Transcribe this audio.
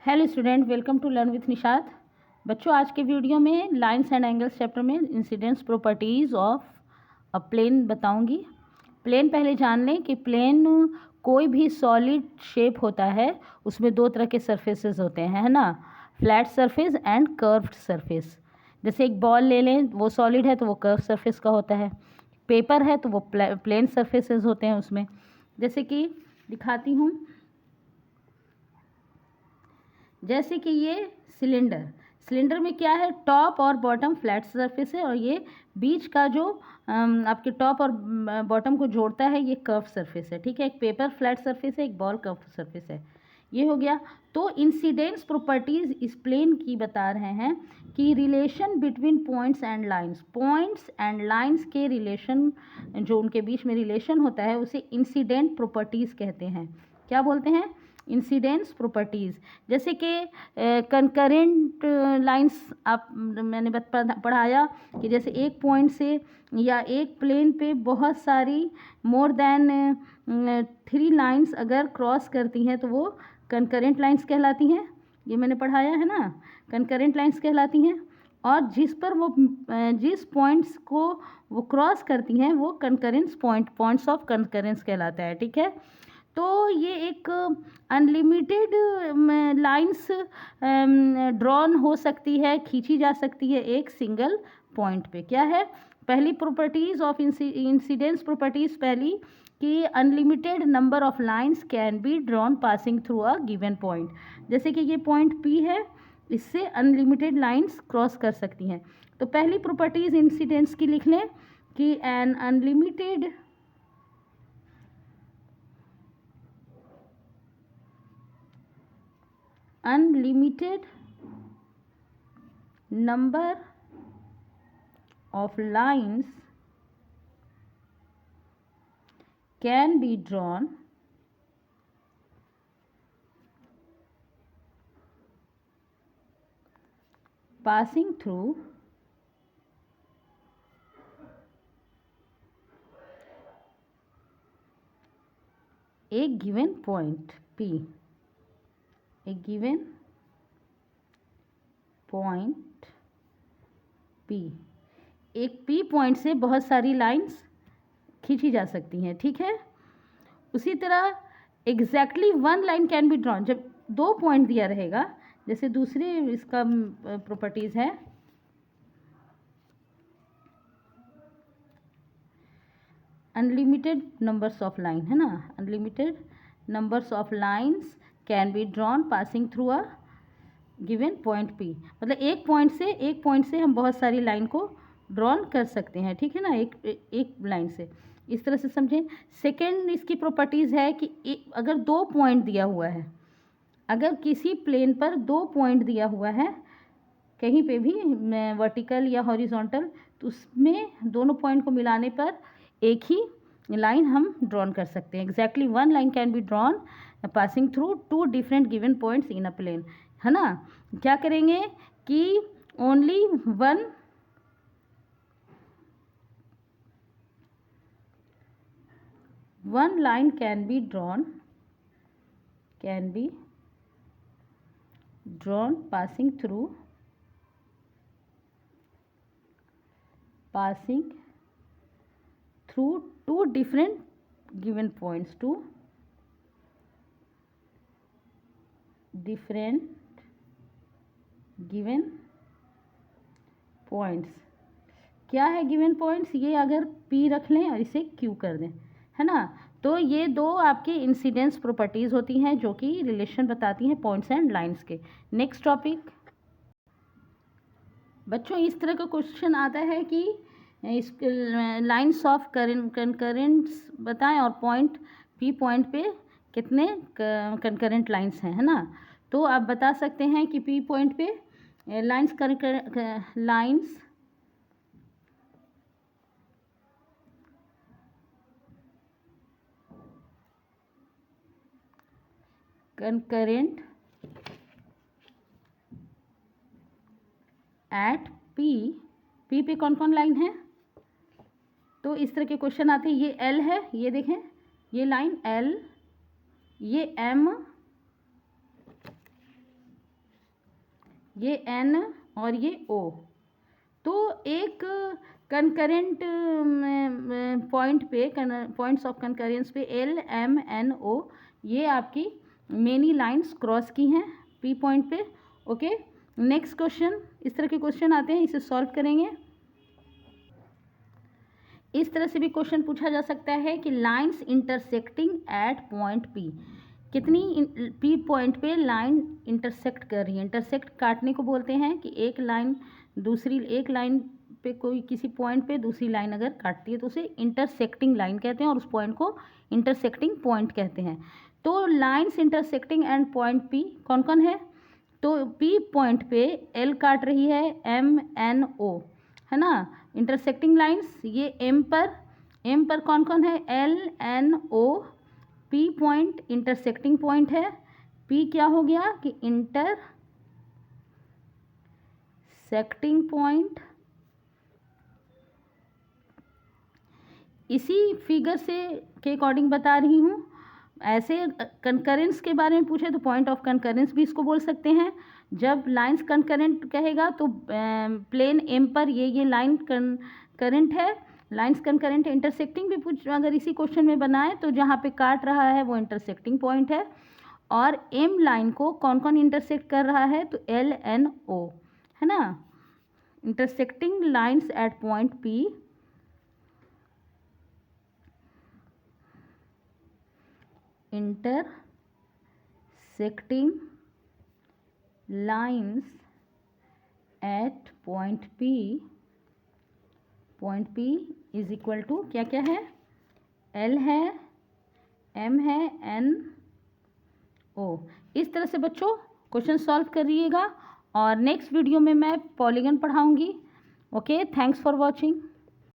Hello student, welcome to learn with Nishat. बच्चों, आज के वीडियो में लाइंस एंड एंगल्स चैप्टर में incidence properties of a plane बताऊंगी। प्लेन पहले जान लें कि प्लेन कोई भी सॉलिड शेप होता है, उसमें दो तरह के सरफेसेस होते हैं, है ना, flat surface and curved surface. जैसे एक बॉल ले लें, वो सॉलिड है तो वो कर्व सरफेस का होता है, पेपर है तो वो प्लेन सरफेसेस होते हैं उसमें। जैसे कि दिखाती हूँ, जैसे कि ये सिलेंडर में क्या है, टॉप और बॉटम फ्लैट सरफेस है, और ये बीच का जो आपके टॉप और बॉटम को जोड़ता है ये कर्व सरफेस है। ठीक है, एक पेपर फ्लैट सरफेस है, एक बॉल कर्व सरफेस है। ये हो गया। तो इंसिडेंस प्रॉपर्टीज इस प्लेन की बता रहे हैं कि relation between points and lines के रिलेशन, जो उनके बीच में रिलेशन होता है उसे इंसिडेंट प्रॉपर्टीज़ कहते हैं। क्या बोलते हैं? Incidence properties. जैसे कि कंकरेंट लाइंस, आप मैंने पढ़ाया कि जैसे एक पॉइंट से या एक प्लेन पे बहुत सारी मोर देन 3 लाइंस अगर क्रॉस करती हैं तो वो कंकरेंट लाइंस कहलाती हैं। ये मैंने पढ़ाया है ना, कंकरेंट लाइंस कहलाती हैं। और जिस पॉइंट्स को वो क्रॉस करती हैं वो कंकरेंस पॉइंट्स ऑफ कंकरेंस कहलाता है। ठीक है, तो ये एक अनलिमिटेड लाइंस ड्रॉन हो सकती है, खींची जा सकती है एक सिंगल पॉइंट पे। क्या है पहली प्रॉपर्टीज ऑफ इंसिडेंस प्रॉपर्टीज? पहली कि unlimited number of lines can be drawn passing through a given point. जैसे कि ये पॉइंट P है, इससे अनलिमिटेड लाइंस क्रॉस कर सकती हैं। तो पहली प्रॉपर्टीज इंसिडेंस की लिख लें कि an unlimited number of lines can be drawn passing through a given point P. A given point P, एक P पॉइंट से बहुत सारी लाइंस खींची जा सकती हैं। ठीक है, उसी तरह exactly one line can be drawn, जब दो पॉइंट दिया रहेगा। जैसे दूसरी इसका प्रॉपर्टीज है, अनलिमिटेड नंबर्स ऑफ लाइन, है ना, unlimited numbers of lines can be drawn passing through a given point P। मतलब एक पॉइंट से हम बहुत सारी लाइन को ड्रॉन कर सकते हैं। ठीक है ना, एक लाइन से, इस तरह से समझें। सेकेंड इसकी प्रॉपर्टीज़ है कि अगर दो पॉइंट दिया हुआ है, अगर किसी प्लेन पर दो पॉइंट दिया हुआ है कहीं पे भी, वर्टिकल या हॉरिजॉन्टल, तो उसमें दोनों पॉइंट को मिलाने पर एक ही लाइन हम ड्रॉन कर सकते हैं। Exactly one line can be drawn passing through two different given points in a plane, है ना। क्या करेंगे कि only one line can be drawn passing through two different given points, two different given points। क्या है given points? ये अगर P रख लें और इसे Q कर दें, है ना, तो ये दो आपके इंसिडेंस प्रॉपर्टीज़ होती हैं जो कि रिलेशन बताती हैं पॉइंट्स एंड लाइंस के। नेक्स्ट टॉपिक बच्चों, इस तरह का क्वेश्चन आता है कि इस लाइंस ऑफ कंकरेंट्स बताएं और पॉइंट P पॉइंट पे कितने कंकरेंट लाइंस हैं, है ना। तो आप बता सकते हैं कि P पॉइंट पे लाइंस concurrent एट P पे कौन कौन लाइन है? तो इस तरह के क्वेश्चन आते हैं। ये L है, ये देखें, ये लाइन L, ये M, ये N और ये O। तो एक कंकरेंट पॉइंट पे, पॉइंट्स ऑफ कंकरेंस पे L, M, N, O, ये आपकी मेनी लाइंस क्रॉस की हैं P पॉइंट पे। ओके, नेक्स्ट क्वेश्चन, इस तरह के क्वेश्चन आते हैं, इसे सॉल्व करेंगे। इस तरह से भी क्वेश्चन पूछा जा सकता है कि lines intersecting at point P, कितनी P पॉइंट पे लाइन इंटरसेक्ट कर रही है। इंटरसेक्ट काटने को बोलते हैं कि एक लाइन पे कोई किसी पॉइंट पे दूसरी लाइन अगर काटती है तो उसे इंटरसेक्टिंग लाइन कहते हैं और उस पॉइंट को इंटरसेक्टिंग पॉइंट कहते हैं। तो lines intersecting and point P कौन कौन है? तो P पॉइंट पे L काट रही है M, N, O, है ना। इंटरसेक्टिंग लाइंस ये M पर कौन कौन है? L, N, O। P point intersecting point है। P क्या हो गया कि इंटरसेक्टिंग पॉइंट। इसी फिगर से के अकॉर्डिंग बता रही हूँ। ऐसे कंकरेंस के बारे में पूछे तो पॉइंट ऑफ कंकरेंस भी इसको बोल सकते हैं। जब लाइंस कंकरेंट कहेगा तो प्लेन M पर ये लाइन कंकरेंट है, लाइंस कंकरेंट है। इंटरसेक्टिंग भी पूछ अगर इसी क्वेश्चन में बनाए तो जहाँ पे काट रहा है वो इंटरसेक्टिंग पॉइंट है। और M लाइन को कौन कौन इंटरसेक्ट कर रहा है? तो L, N, O, है ना। Intersecting lines at point P, intersecting lines at point P is equal to क्या क्या है? L है, M है, N, O। इस तरह से बच्चों क्वेश्चन सॉल्व करिएगा और नेक्स्ट वीडियो में मैं पॉलीगन पढ़ाऊंगी। Okay, thanks for watching.